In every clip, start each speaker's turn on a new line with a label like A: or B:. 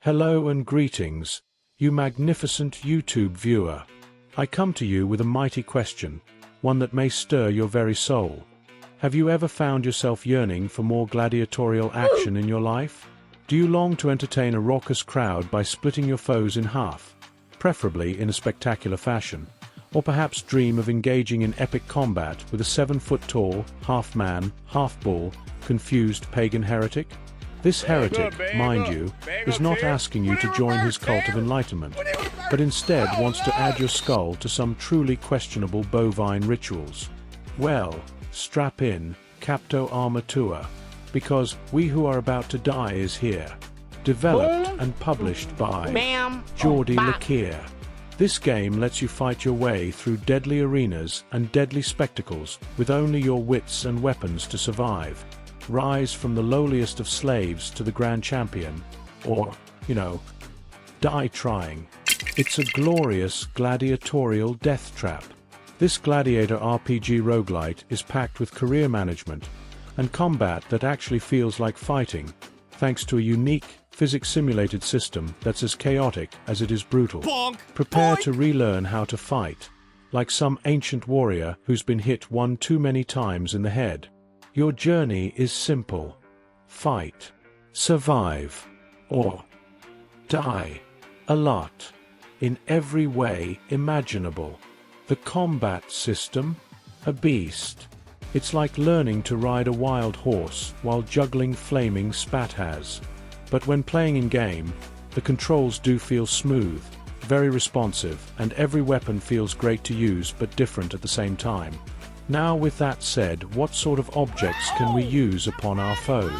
A: Hello and greetings, you magnificent YouTube viewer. I come to you with a mighty question, one that may stir your very soul. Have you ever found yourself yearning for more gladiatorial action in your life? Do you long to entertain a raucous crowd by splitting your foes in half, preferably in a spectacular fashion? Or perhaps dream of engaging in epic combat with a 7-foot-tall, half-man, half-bull, confused pagan heretic? This heretic, mind you, is not asking you to join his cult of enlightenment, but instead wants to add your skull to some truly questionable bovine rituals. Well, strap in, Capto Armatua, because We Who Are About to Die is here. Developed and published by Geordie Lakier. This game lets you fight your way through deadly arenas and deadly spectacles with only your wits and weapons to survive. Rise from the lowliest of slaves to the grand champion, or, die trying. It's a glorious gladiatorial death trap. This gladiator RPG roguelite is packed with career management and combat that actually feels like fighting, thanks to a unique, physics-simulated system that's as chaotic as it is brutal.
B: Bonk.
A: Prepare
B: Boink.
A: to relearn how to fight, like some ancient warrior who's been hit one too many times in the head. Your journey is simple. Fight, survive, or die. A lot. In every way imaginable. The combat system? A beast. It's like learning to ride a wild horse while juggling flaming spathas. But when playing in-game, the controls do feel smooth, very responsive, and every weapon feels great to use but different at the same time. Now with that said, what sort of objects can we use upon our foes?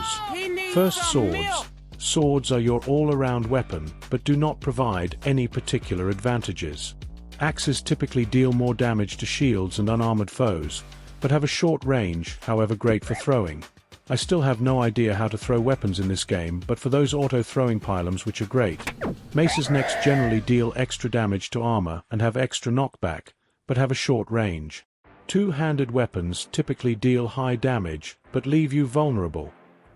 A: First, swords. Swords are your all-around weapon, but do not provide any particular advantages. Axes typically deal more damage to shields and unarmored foes, but have a short range, however great for throwing. I still have no idea how to throw weapons in this game, but for those auto-throwing pylons which are great. Maces next generally deal extra damage to armor and have extra knockback, but have a short range. Two-handed weapons typically deal high damage, but leave you vulnerable.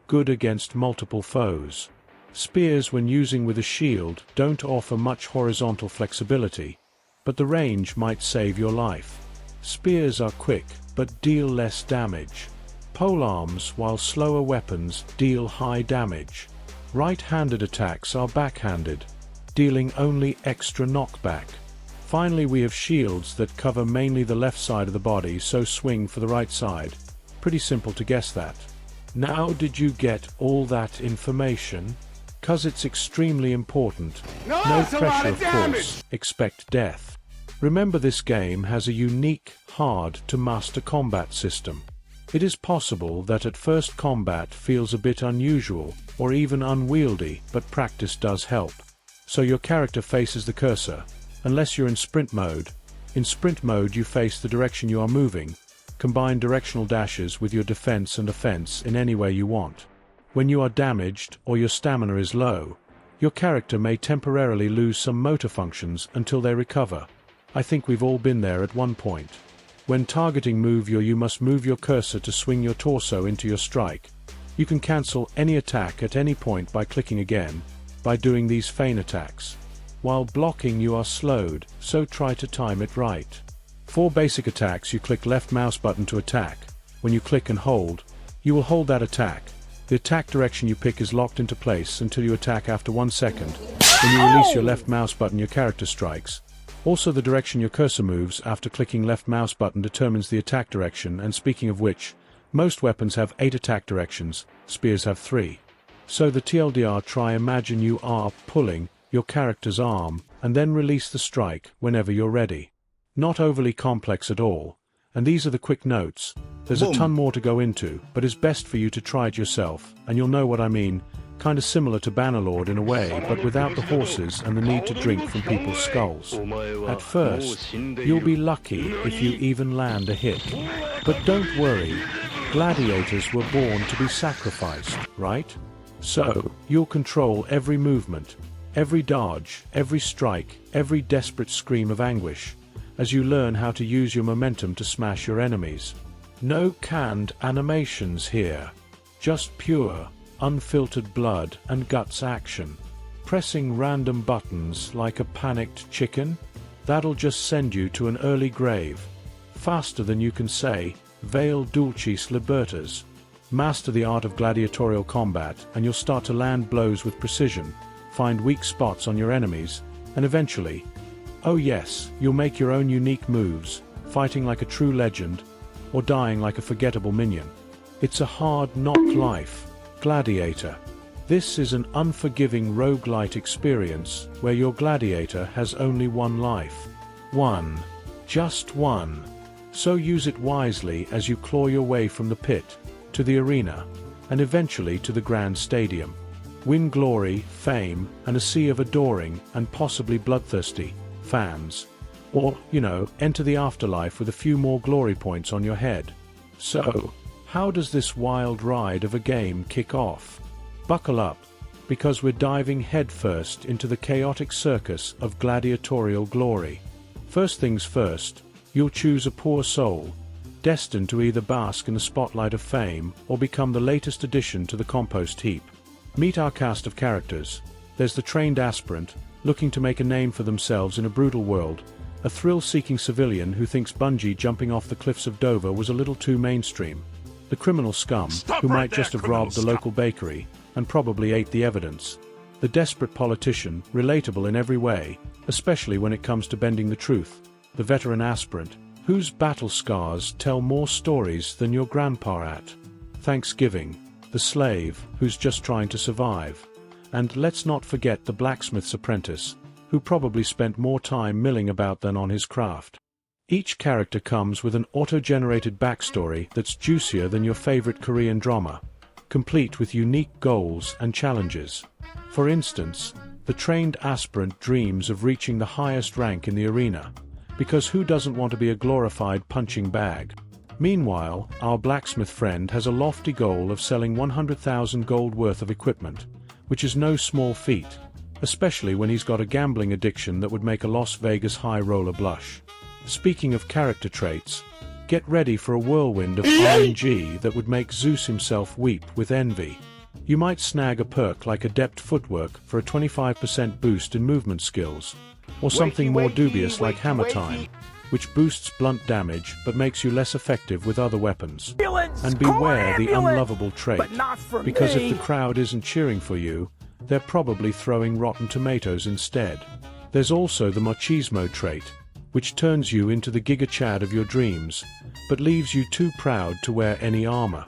A: Good against multiple foes. Spears when using with a shield don't offer much horizontal flexibility, but the range might save your life. Spears are quick, but deal less damage. Polearms, while slower weapons, deal high damage. Right-handed attacks are backhanded, dealing only extra knockback. Finally, we have shields that cover mainly the left side of the body, so swing for the right side. Pretty simple to guess that. Now, did you get all that information? 'Cause it's extremely important. No pressure, of course. Expect death. Remember, this game has a unique, hard-to-master combat system. It is possible that at first combat feels a bit unusual, or even unwieldy, but practice does help. So your character faces the cursor. Unless you're in sprint mode. In sprint mode you face the direction you are moving, combine directional dashes with your defense and offense in any way you want. When you are damaged or your stamina is low, your character may temporarily lose some motor functions until they recover. I think we've all been there at one point. When targeting you must move your cursor to swing your torso into your strike. You can cancel any attack at any point by clicking again, by doing these feign attacks. While blocking you are slowed, so try to time it right. For basic attacks you click left mouse button to attack. When you click and hold, you will hold that attack. The attack direction you pick is locked into place until you attack after 1 second. When you release your left mouse button your character strikes. Also, the direction your cursor moves after clicking left mouse button determines the attack direction, and speaking of which, most weapons have 8 attack directions, spears have 3. So the TLDR, try imagine you are pulling your character's arm, and then release the strike whenever you're ready. Not overly complex at all, and these are the quick notes. There's a ton more to go into, but it's best for you to try it yourself, and you'll know what I mean. Kinda similar to Bannerlord in a way, but without the horses and the need to drink from people's skulls. At first, you'll be lucky if you even land a hit. But don't worry, gladiators were born to be sacrificed, right? So, you'll control every movement, every dodge, every strike, every desperate scream of anguish, as you learn how to use your momentum to smash your enemies. No canned animations here. Just pure, unfiltered blood and guts action. pressing random buttons like a panicked chicken? That'll just send you to an early grave. Faster than you can say, Veil Dulcis Libertas. Master the art of gladiatorial combat and you'll start to land blows with precision, find weak spots on your enemies, and eventually, oh yes, you'll make your own unique moves, fighting like a true legend, or dying like a forgettable minion. It's a hard-knock life, Gladiator. This is an unforgiving roguelite experience where your gladiator has only one life. One. Just one. So use it wisely as you claw your way from the pit, to the arena, and eventually to the grand stadium. Win glory, fame, and a sea of adoring, and possibly bloodthirsty, fans. Or, enter the afterlife with a few more glory points on your head. So, how does this wild ride of a game kick off? Buckle up, because we're diving headfirst into the chaotic circus of gladiatorial glory. First things first, you'll choose a poor soul, destined to either bask in the spotlight of fame or become the latest addition to the compost heap. Meet our cast of characters. There's the trained aspirant, looking to make a name for themselves in a brutal world, a thrill-seeking civilian who thinks bungee jumping off the cliffs of Dover was a little too mainstream, the criminal scum who might just have robbed the local bakery and probably ate the evidence, the desperate politician, relatable in every way, especially when it comes to bending the truth, the veteran aspirant, whose battle scars tell more stories than your grandpa at Thanksgiving, the slave who's just trying to survive, and let's not forget the blacksmith's apprentice, who probably spent more time milling about than on his craft. Each character comes with an auto-generated backstory that's juicier than your favorite Korean drama, complete with unique goals and challenges. For instance, the trained aspirant dreams of reaching the highest rank in the arena, because who doesn't want to be a glorified punching bag? Meanwhile, our blacksmith friend has a lofty goal of selling 100,000 gold worth of equipment, which is no small feat, especially when he's got a gambling addiction that would make a Las Vegas high roller blush. Speaking of character traits, get ready for a whirlwind of RNG that would make Zeus himself weep with envy. You might snag a perk like adept footwork for a 25% boost in movement skills, or something more dubious like hammer time, which boosts blunt damage but makes you less effective with other weapons. And beware the unlovable trait, because if the crowd isn't cheering for you, they're probably throwing rotten tomatoes instead. There's also the machismo trait, which turns you into the Giga Chad of your dreams, but leaves you too proud to wear any armor.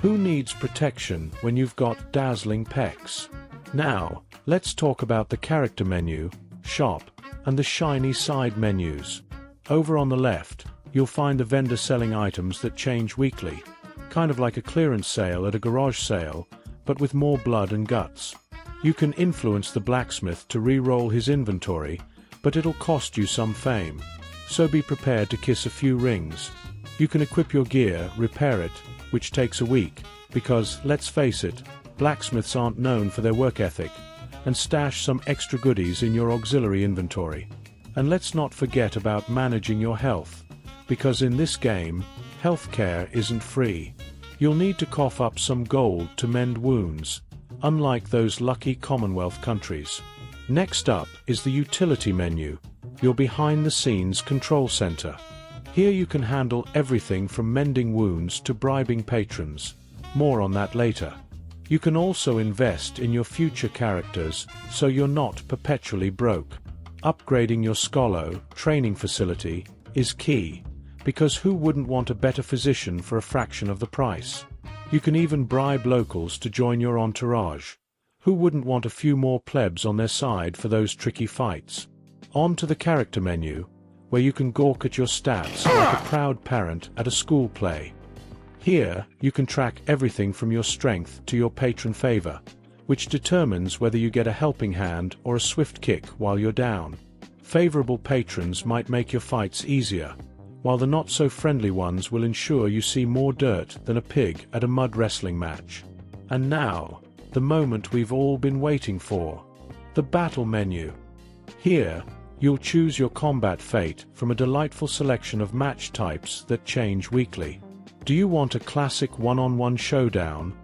A: Who needs protection when you've got dazzling pecs? Now, let's talk about the character menu, shop, and the shiny side menus. Over on the left, you'll find the vendor selling items that change weekly, kind of like a clearance sale at a garage sale, but with more blood and guts. You can influence the blacksmith to re-roll his inventory, but it'll cost you some fame. So be prepared to kiss a few rings. You can equip your gear, repair it, which takes a week, because, let's face it, blacksmiths aren't known for their work ethic, and stash some extra goodies in your auxiliary inventory. And let's not forget about managing your health, because in this game, healthcare isn't free. You'll need to cough up some gold to mend wounds, unlike those lucky Commonwealth countries. Next up is the utility menu, your behind-the-scenes control center. Here you can handle everything from mending wounds to bribing patrons. More on that later. You can also invest in your future characters, so you're not perpetually broke. Upgrading your Scolo training facility is key, because who wouldn't want a better physician for a fraction of the price? You can even bribe locals to join your entourage. Who wouldn't want a few more plebs on their side for those tricky fights? On to the character menu, where you can gawk at your stats like a proud parent at a school play. Here, you can track everything from your strength to your patron favor, which determines whether you get a helping hand or a swift kick while you're down. Favorable patrons might make your fights easier, while the not-so-friendly ones will ensure you see more dirt than a pig at a mud wrestling match. And now, the moment we've all been waiting for. The battle menu. Here, you'll choose your combat fate from a delightful selection of match types that change weekly. Do you want a classic one-on-one showdown,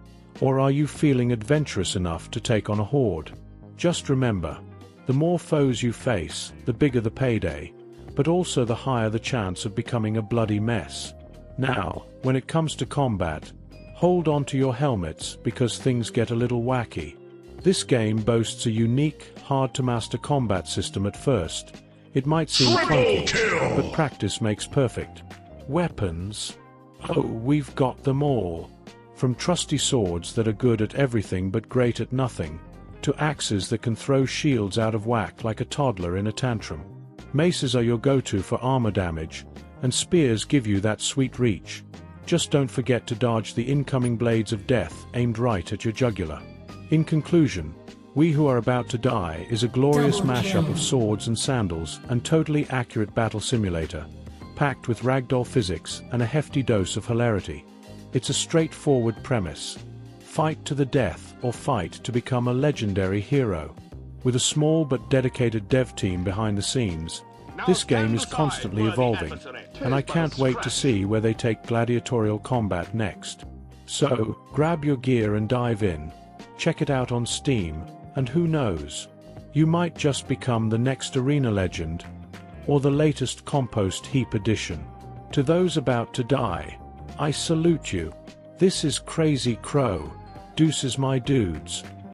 A: or are you feeling adventurous enough to take on a horde? Just remember, the more foes you face, the bigger the payday, but also the higher the chance of becoming a bloody mess. Now, when it comes to combat, hold on to your helmets because things get a little wacky. This game boasts a unique, hard-to-master combat system at first. It might seem clunky, but practice makes perfect. Weapons? Oh, we've got them all. From trusty swords that are good at everything but great at nothing, to axes that can throw shields out of whack like a toddler in a tantrum. Maces are your go-to for armor damage, and spears give you that sweet reach. Just don't forget to dodge the incoming blades of death aimed right at your jugular. In conclusion, We Who Are About to Die is a glorious mashup of swords and sandals and totally accurate battle simulator, packed with ragdoll physics and a hefty dose of hilarity. It's a straightforward premise. Fight to the death or fight to become a legendary hero. With a small but dedicated dev team behind the scenes, this game is constantly evolving, and I can't wait to see where they take gladiatorial combat next. So, grab your gear and dive in. Check it out on Steam, and who knows? You might just become the next arena legend, or the latest compost heap addition. To those about to die, I salute you. This is Crazy Crow. Deuces my dudes.